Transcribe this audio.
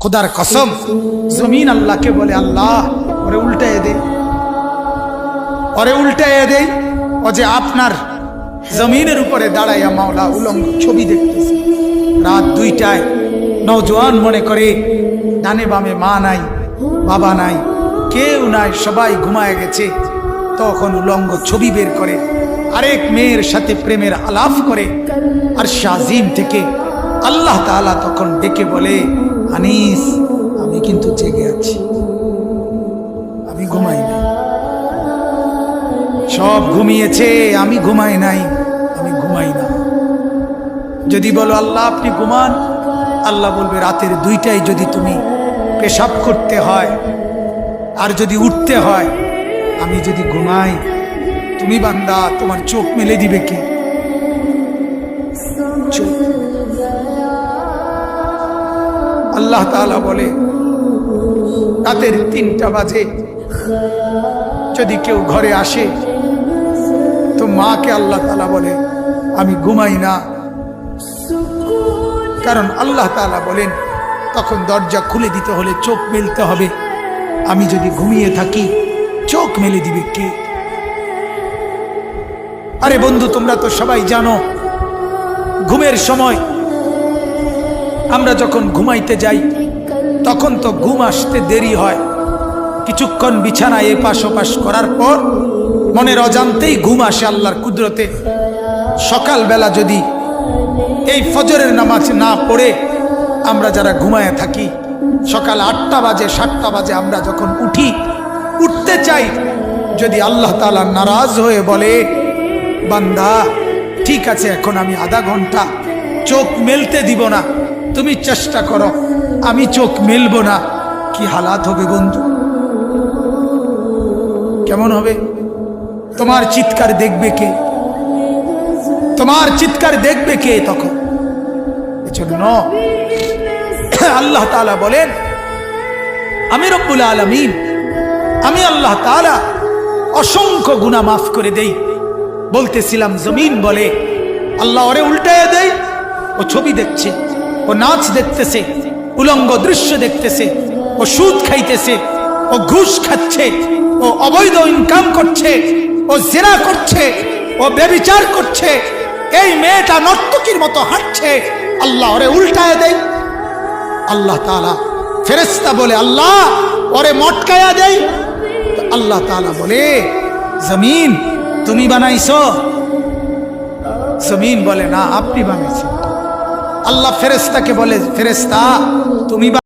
खुदार कसम जमीन अल्लाह के बोले अल्लाह ओरे उल्टाए दे ও যে আপনার জমিনের উপরে দাঁড়াইয়া মাওলা উলঙ্গ ছবি দেখতেছে। রাত 2টায় নওজোয়ান মনে করে ডানে বামে মা নাই, বাবা নাই, কেউ নাই, সবাই ঘুমায় গেছে। তখন উলঙ্গ ছবি বের করে আরেক মেয়ের সাথে প্রেমের আলাপ করে। আর শাজিম থেকে আল্লাহ তাআলা তখন ডেকে বলে, আনিস আমি কিন্তু জেগে আছি, আমি ঘুমাই নাই। সব ঘুমিয়েছে, আমি ঘুমাই নাই, আমি ঘুমাই না। যদি বলো আল্লাহ আপনি ঘুমান, আল্লাহ বলবে রাতের 2টায় যদি তুমি পেশাব করতে হয় আর যদি উঠতে হয়, আমি যদি ঘুমাই, তুমি বান্দা তোমার চোখ মেলে দিবে কে? আল্লাহ তাআলা বলে রাতের 3টা বাজে যদি কেউ ঘরে আসে তো মাকে আল্লাহ তাআলা বলে আমি ঘুমাই না। কারণ আল্লাহ তাআলা বলেন তখন দরজা খুলে দিতে হলে চোখ মেলতে হবে। আমি যদি ঘুমিয়ে থাকি চোখ মেলে দিবে কে? আরে বন্ধু, তোমরা তো সবাই জানো ঘুমের সময় আমরা যখন ঘুমাইতে যাই তখন তো ঘুম আসতে দেরি হয়। কিছুক্ষণ বিছানায় এপাশ ওপাশ করার পর মনের অজান্তেই ঘুম আসে আল্লাহর কুদরতে। সকালবেলা যদি এই ফজরের নামাজ না পড়ে আমরা যারা ঘুমায় থাকি, সকাল 8টা বাজে 7টা বাজে আমরা যখন উঠতে চাই, যদি আল্লাহ তাআলা নারাজ হয়ে বলে বান্দা ঠিক আছে এখন আমি আধা ঘন্টা চোখ মেলতে দিব না, তুমি চেষ্টা করো, আমি চোখ মেলবো না, কি হালাত হবে বন্ধু? কেমন হবে? তোমার চিৎকার দেখবে কে? তোমার চিৎকার দেখবে কে তখন? এজন্য আল্লাহ তাআলা বলেন আমি রব্বুল আলামিন, আমি আল্লাহ তাআলা অসংখ্য গুনাহ মাফ করে দেই। বলতেছিলাম জমিন বলে আল্লাহ ওরে উল্টায় দেই, ও ছবি দেখছে, ও নাচ দেখতেছে, উলঙ্গ দৃশ্য দেখতেছে, ও সুদ খাইতেছে, ও ঘুষ খাচ্ছে, ও অবৈধ ইনকাম করছে, ও জিনা করছে, ও ব্যভিচার করছে। এই মেয়েটা নর্তকীর মতো হাঁটছে, আল্লাহ ওরে উল্টায় দেয়। আল্লাহ তাআলা ফেরেশতা বলে আল্লাহ ওরে মটকায়া দেয়। আল্লাহ তাআলা বলে জমিন তুমি বানাইছো? জমিন বলে না আপনি বানাইছেন। আল্লাহ ফেরেশতাকে বলে ফেরেশতা তুমি